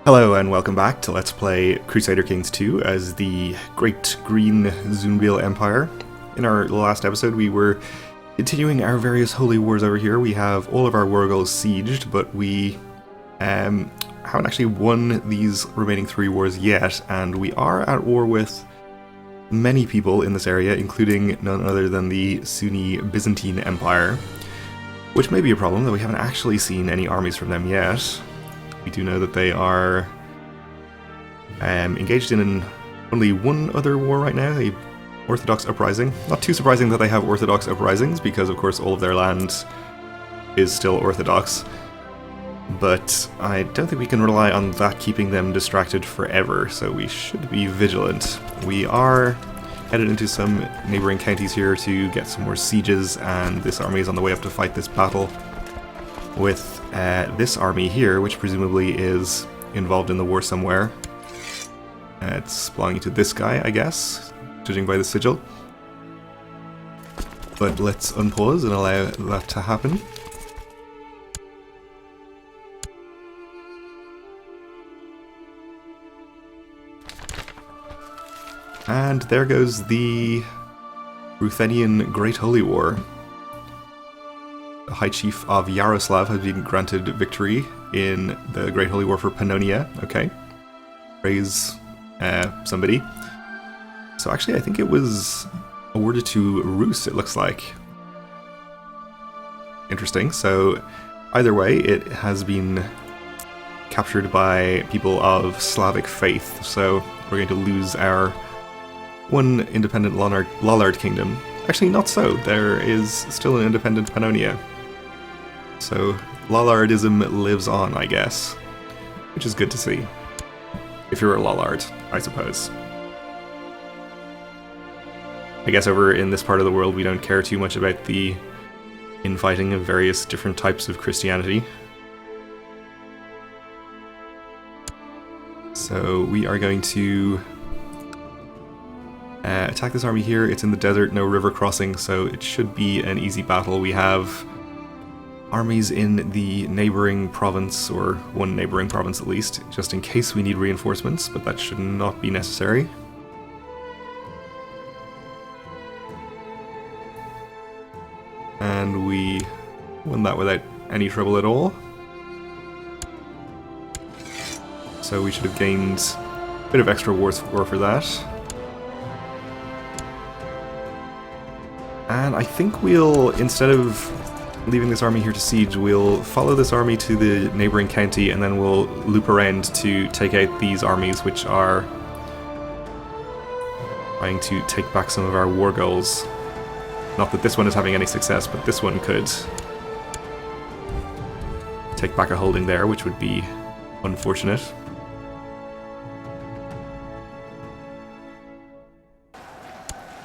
Hello and welcome back to Let's Play Crusader Kings 2 as the Great Green Zunbil Empire. In our last episode we were continuing our various holy wars over here. We have all of our war goals sieged, but we haven't actually won these remaining 3 wars yet, and we are at war with many people in this area, including none other than the Sunni Byzantine Empire, which may be a problem, though we haven't actually seen any armies from them yet. We do know that they are engaged in only one other war right now, a Orthodox uprising. Not too surprising that they have Orthodox uprisings, because of course all of their land is still Orthodox. But I don't think we can rely on that keeping them distracted forever, so we should be vigilant. We are headed into some neighbouring counties here to get some more sieges, and this army is on the way up to fight this battle with this army here, which presumably is involved in the war somewhere. It's belonging to this guy, I guess, judging by the sigil. But let's unpause and allow that to happen. And there goes the Ruthenian Great Holy War. The High Chief of Yaroslav has been granted victory in the Great Holy War for Pannonia. Okay. Praise somebody. So actually I think it was awarded to Rus, it looks like. Interesting. So either way, it has been captured by people of Slavic faith. So we're going to lose our one independent Lollard kingdom. Actually, not so. There is still an independent Pannonia. So Lollardism lives on, I guess, which is good to see. If you're a Lollard, I suppose. I guess over in this part of the world we don't care too much about the infighting of various different types of Christianity. So we are going to attack this army here. It's in the desert, no river crossing, so it should be an easy battle. We have armies in the neighbouring province, or one neighbouring province at least, just in case we need reinforcements, but that should not be necessary. And we won that without any trouble at all. So we should have gained a bit of extra war score for that. And I think we'll, instead of leaving this army here to siege, we'll follow this army to the neighbouring county, and then we'll loop around to take out these armies which are trying to take back some of our war goals. Not that this one is having any success, but this one could take back a holding there, which would be unfortunate.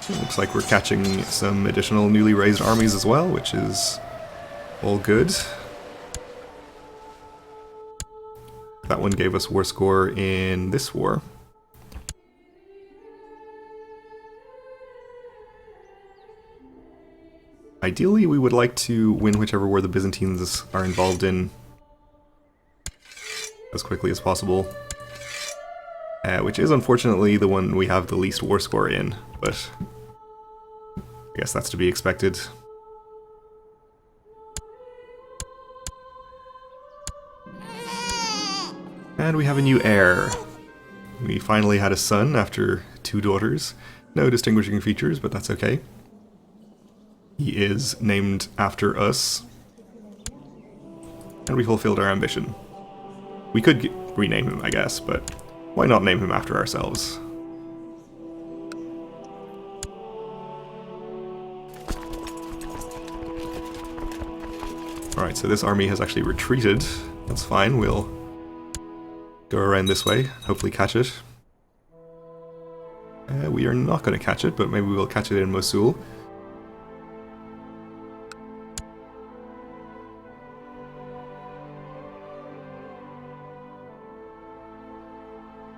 Looks like we're catching some additional newly raised armies as well, which is all good. That one gave us war score in this war. Ideally, we would like to win whichever war the Byzantines are involved in as quickly as possible. Which is unfortunately the one we have the least war score in, but I guess that's to be expected. And we have a new heir. We finally had a son after 2 daughters. No distinguishing features, but that's okay. He is named after us. And we fulfilled our ambition. We could rename him, I guess, but why not name him after ourselves? Alright, so this army has actually retreated. That's fine, we'll go around this way, hopefully catch it. We are not going to catch it, but maybe we'll catch it in Mosul.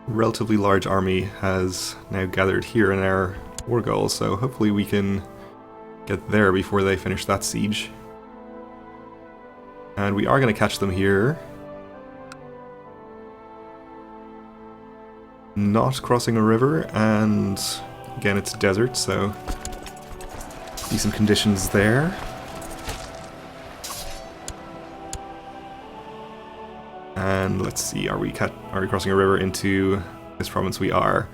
Relatively large army has now gathered here in our war goal, so hopefully we can get there before they finish that siege. And we are going to catch them here. not crossing a river, and again it's desert, so decent conditions there. And let's see, are we crossing a river into this province? We are.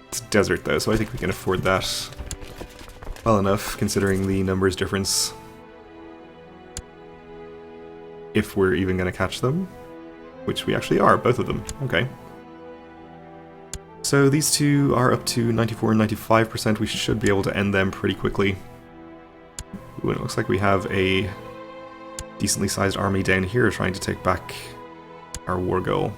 It's desert though, so I think we can afford that well enough, considering the numbers difference. If we're even going to catch them, which we actually are, both of them. Okay. So these two are up to 94 and 95%. We should be able to end them pretty quickly. Ooh, and it looks like we have a decently sized army down here trying to take back our war goal.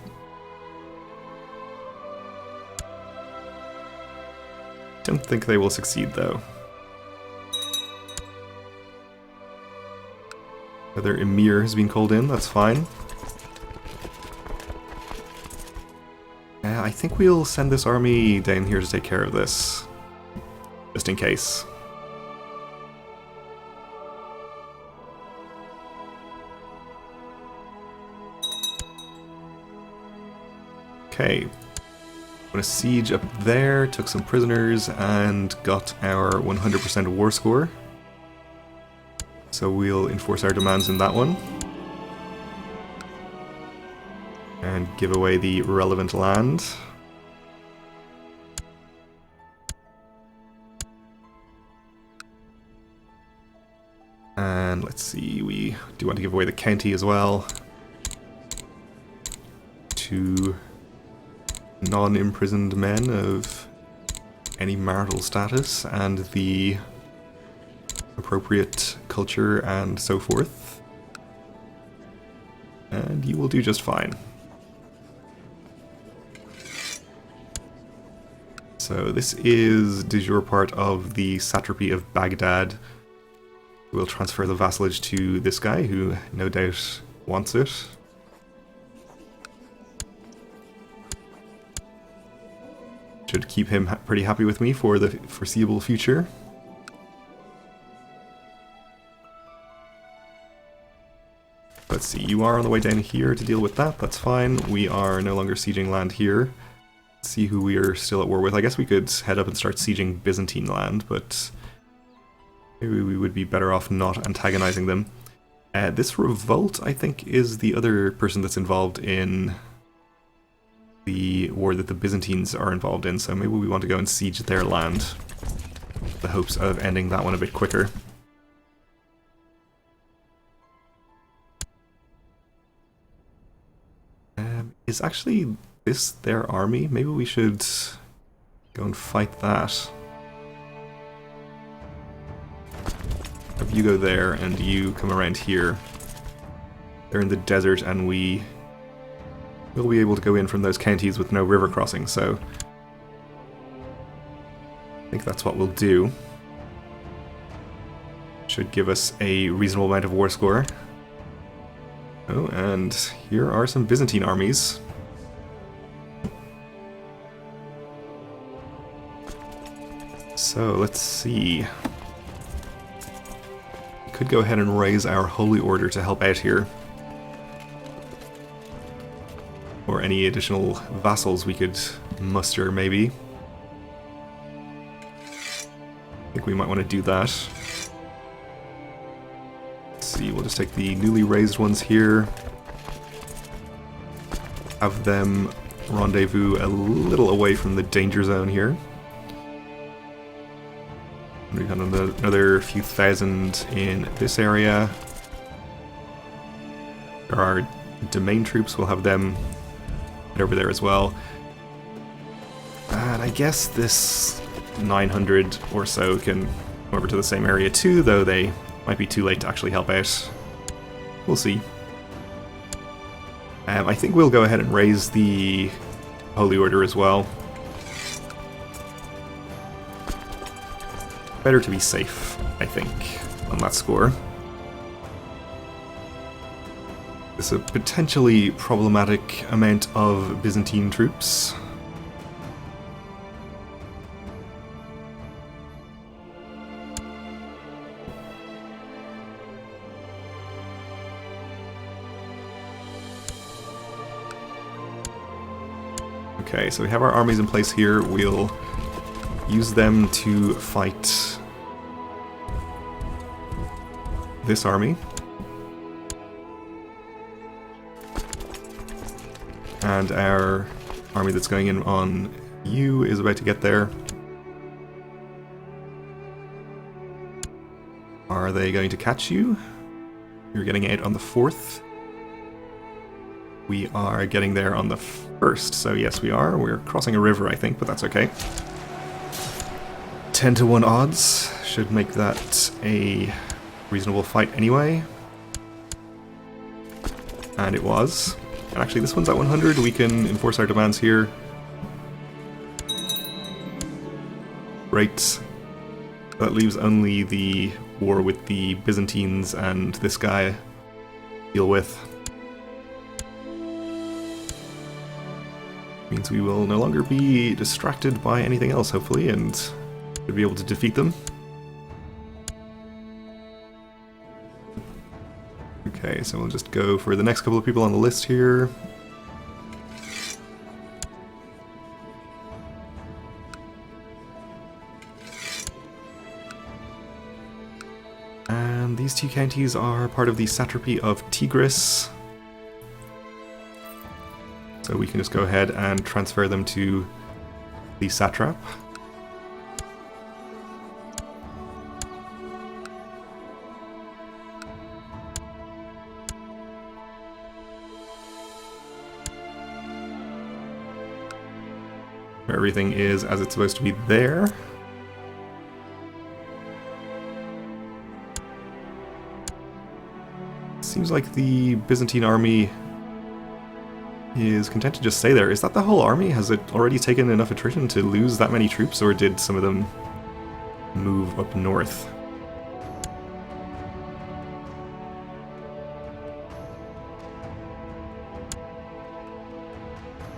Don't think they will succeed though. Another emir has been called in, that's fine. I think we'll send this army down here to take care of this, just in case. Okay, won a siege up there, took some prisoners, and got our 100% war score. So we'll enforce our demands in that one. And give away the relevant land. And let's see, we do want to give away the county as well. To non-imprisoned men of any marital status and the appropriate culture and so forth. And you will do just fine. So this is de jure part of the satrapy of Baghdad. We'll transfer the vassalage to this guy who no doubt wants it. Should keep him pretty happy with me for the foreseeable future. Let's see, you are on the way down here to deal with that, that's fine. We are no longer sieging land here. Let's see who we are still at war with. I guess we could head up and start sieging Byzantine land, but maybe we would be better off not antagonizing them. This revolt, I think, is the other person that's involved in the war that the Byzantines are involved in, so maybe we want to go and siege their land. The hopes of ending that one a bit quicker. Is actually this their army? Maybe we should go and fight that. Have you go there and you come around here. They're in the desert and we will be able to go in from those counties with no river crossing, so I think that's what we'll do. Should give us a reasonable amount of war score. Oh, and here are some Byzantine armies. So, let's see. We could go ahead and raise our Holy Order to help out here. Or any additional vassals we could muster, maybe. I think we might want to do that. Let's see, we'll just take the newly raised ones here. Have them rendezvous a little away from the danger zone here. We've got another few thousand in this area. There are domain troops, we'll have them head over there as well. And I guess this 900 or so can come over to the same area too, though they might be too late to actually help out. We'll see. I think we'll go ahead and raise the Holy Order as well. Better to be safe, I think, on that score. It's a potentially problematic amount of Byzantine troops. Okay, so we have our armies in place here. We'll use them to fight this army. And our army that's going in on you is about to get there. Are they going to catch you? You're getting out on the 4th. We are getting there on the 1st, so yes we are. We're crossing a river, I think, but that's okay. 10 to 1 odds should make that a reasonable fight anyway. And it was. And actually this one's at 100, we can enforce our demands here. Right. That leaves only the war with the Byzantines and this guy to deal with. Means we will no longer be distracted by anything else, hopefully, and should be able to defeat them. Okay, so we'll just go for the next couple of people on the list here. And these two counties are part of the satrapy of Tigris. So we can just go ahead and transfer them to the satrap. Everything is as it's supposed to be there. Seems like the Byzantine army is content to just stay there. Is that the whole army? Has it already taken enough attrition to lose that many troops, or did some of them move up north?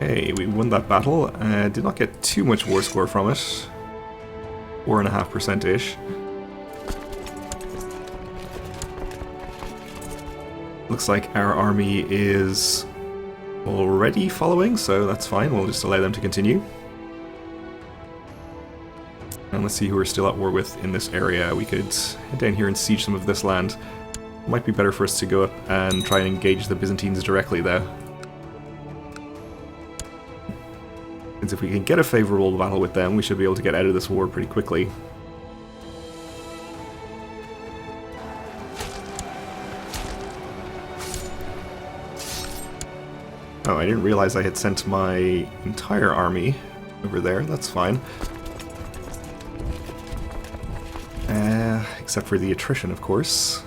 Okay, we won that battle. Did not get too much war score from it. 4.5%-ish. Looks like our army is already following, so that's fine. We'll just allow them to continue. And let's see who we're still at war with in this area. We could head down here and siege some of this land. Might be better for us to go up and try and engage the Byzantines directly, though. Since if we can get a favourable battle with them, we should be able to get out of this war pretty quickly. Oh, I didn't realize I had sent my entire army over there. That's fine. Except for the attrition, of course.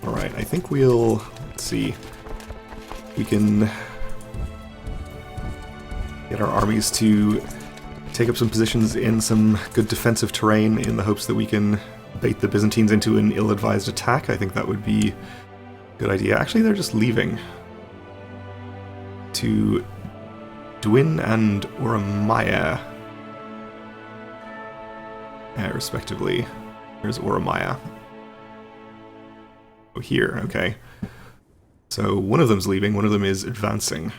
Alright, I think we'll... let's see. We can get our armies to take up some positions in some good defensive terrain in the hopes that we can bait the Byzantines into an ill-advised attack. I think that would be a good idea. Actually, they're just leaving to Dwin and Oromaya, respectively. Here's Oromaya. Oh, here, okay. So one of them's leaving, one of them is advancing.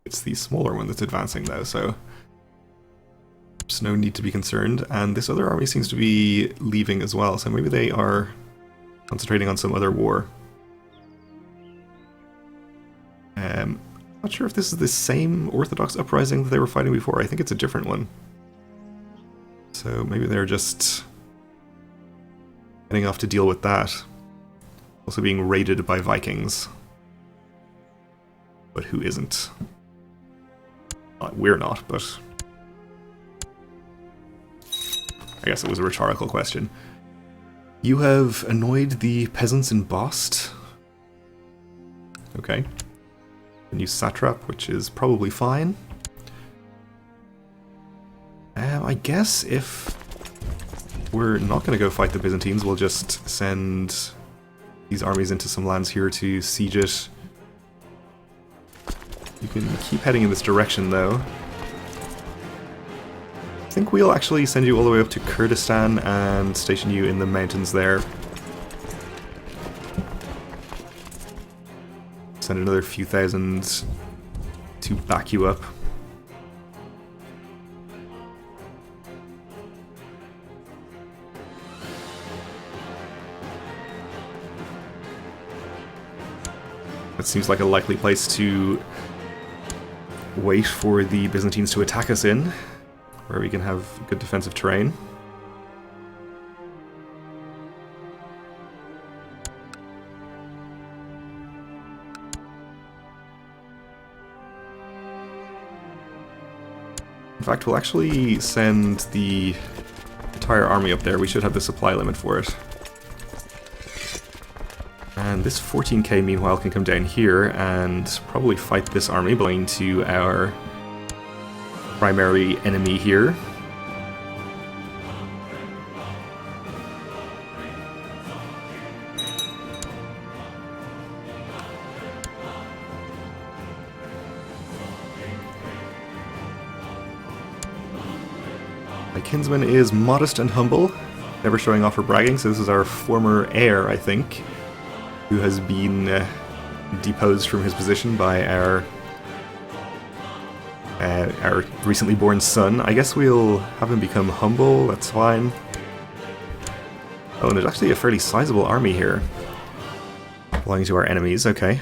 It's the smaller one that's advancing, though, so there's no need to be concerned. And this other army seems to be leaving as well, so maybe they are concentrating on some other war. Not sure if this is the same Orthodox uprising that they were fighting before. I think it's a different one. So maybe they're just heading off to deal with that. Also being raided by Vikings. But who isn't? We're not, but I guess it was a rhetorical question. You have annoyed the peasants in Bost. Okay. A new satrap, which is probably fine. I guess if we're not going to go fight the Byzantines, we'll just send these armies into some lands here to siege it. You can keep heading in this direction, though. think we'll actually send you all the way up to Kurdistan and station you in the mountains there. Send another few thousand to back you up. That seems like a likely place to wait for the Byzantines to attack us in, where we can have good defensive terrain. In fact, we'll actually send the entire army up there. We should have the supply limit for it. And this 14k, meanwhile, can come down here and probably fight this army belonging to our primary enemy here. My kinsman is modest and humble, never showing off or bragging, so this is our former heir, I think, who has been deposed from his position by our recently born son. I guess we'll have him become humble, that's fine. Oh, and there's actually a fairly sizable army here, belonging to our enemies, okay.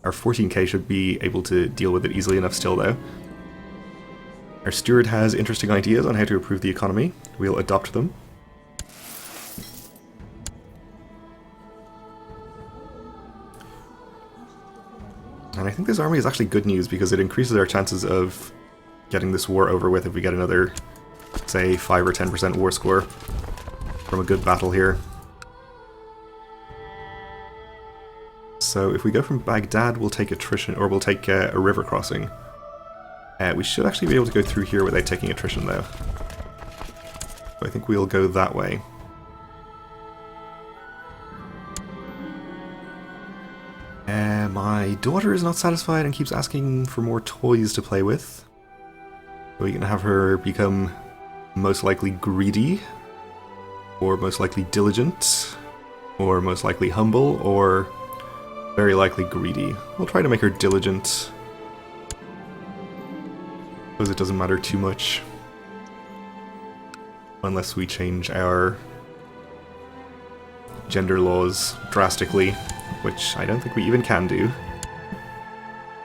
Our 14k should be able to deal with it easily enough still, though. Our steward has interesting ideas on how to improve the economy. We'll adopt them. And I think this army is actually good news because it increases our chances of getting this war over with if we get another, say, 5 or 10% war score from a good battle here. So if we go from Baghdad, we'll take attrition, or we'll take a river crossing. We should actually be able to go through here without taking attrition, though. So I think we'll go that way. My daughter is not satisfied and keeps asking for more toys to play with. We can have her become most likely greedy, or most likely diligent, or most likely humble, or very likely greedy. We'll try to make her diligent. Suppose it doesn't matter too much. Unless we change our gender laws drastically, which I don't think we even can do.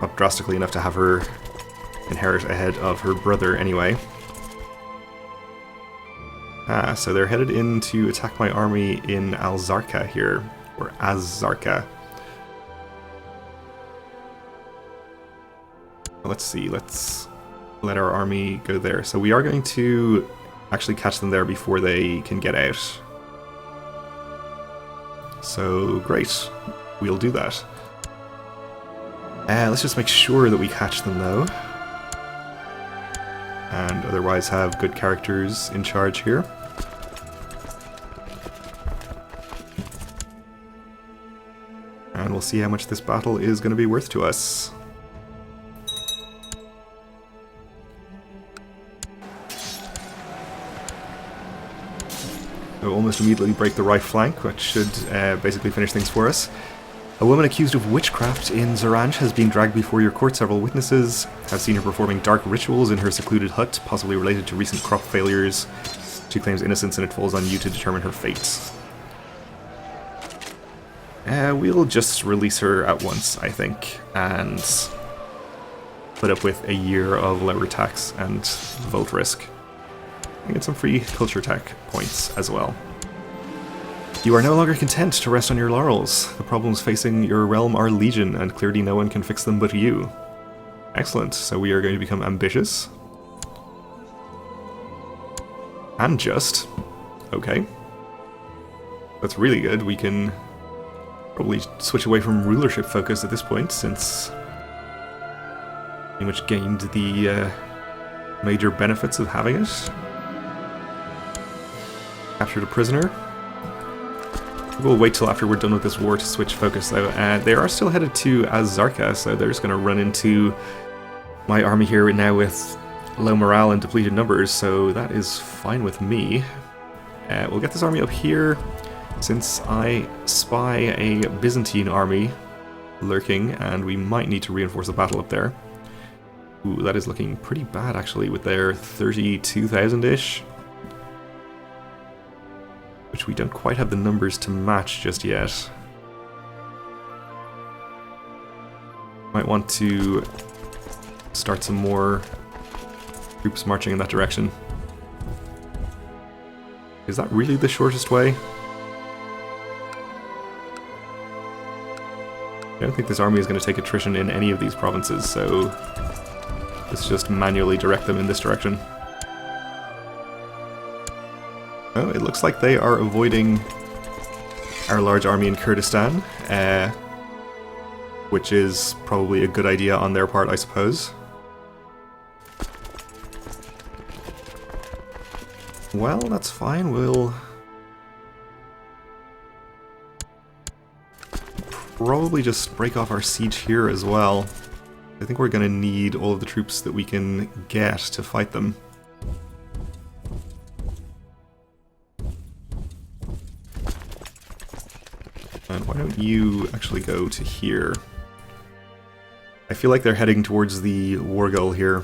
Not drastically enough to have her inherit ahead of her brother anyway. Ah, so they're headed in to attack my army in Al-Zarqa here, or Az-Zarqa. Let's see, let's let our army go there. So we are going to actually catch them there before they can get out. So, great. We'll do that. Let's just make sure that we catch them, though. And otherwise have good characters in charge here. And we'll see how much this battle is going to be worth to us. So almost immediately break the right flank, which should basically finish things for us. A woman accused of witchcraft in Zaranj has been dragged before your court. Several witnesses have seen her performing dark rituals in her secluded hut, possibly related to recent crop failures. She claims innocence and it falls on you to determine her fate. We'll just release her at once, I think, and put up with a year of lower tax and vote risk. And get some free culture tech points as well. You are no longer content to rest on your laurels. The problems facing your realm are legion, and clearly no one can fix them but you. Excellent, so we are going to become ambitious. And just. Okay. That's really good. We can probably switch away from rulership focus at this point, since pretty much gained the major benefits of having it. Captured a prisoner. We'll wait till after we're done with this war to switch focus, though. They are still headed to Az-Zarqa, so they're just going to run into my army here now with low morale and depleted numbers, so that is fine with me. We'll get this army up here, since I spy a Byzantine army lurking, and we might need to reinforce a battle up there. Ooh, that is looking pretty bad, actually, with their 32,000-ish. Which we don't quite have the numbers to match just yet. Might want to start some more troops marching in that direction. Is that really the shortest way? I don't think this army is going to take attrition in any of these provinces, so let's just manually direct them in this direction. Oh, it looks like they are avoiding our large army in Kurdistan, which is probably a good idea on their part, I suppose. Well, that's fine, we'll probably just break off our siege here as well. I think we're going to need all of the troops that we can get to fight them. And why don't you actually go to here? I feel like they're heading towards the war goal here.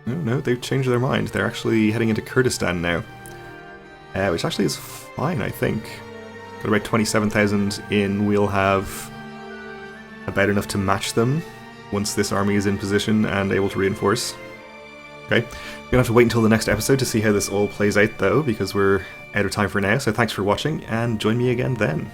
No, they've changed their mind. They're actually heading into Kurdistan now. Which actually is fine, I think. Got about 27,000 in. We'll have about enough to match them once this army is in position and able to reinforce. Okay, we're gonna have to wait until the next episode to see how this all plays out though, because we're out of time for now, so thanks for watching, and join me again then.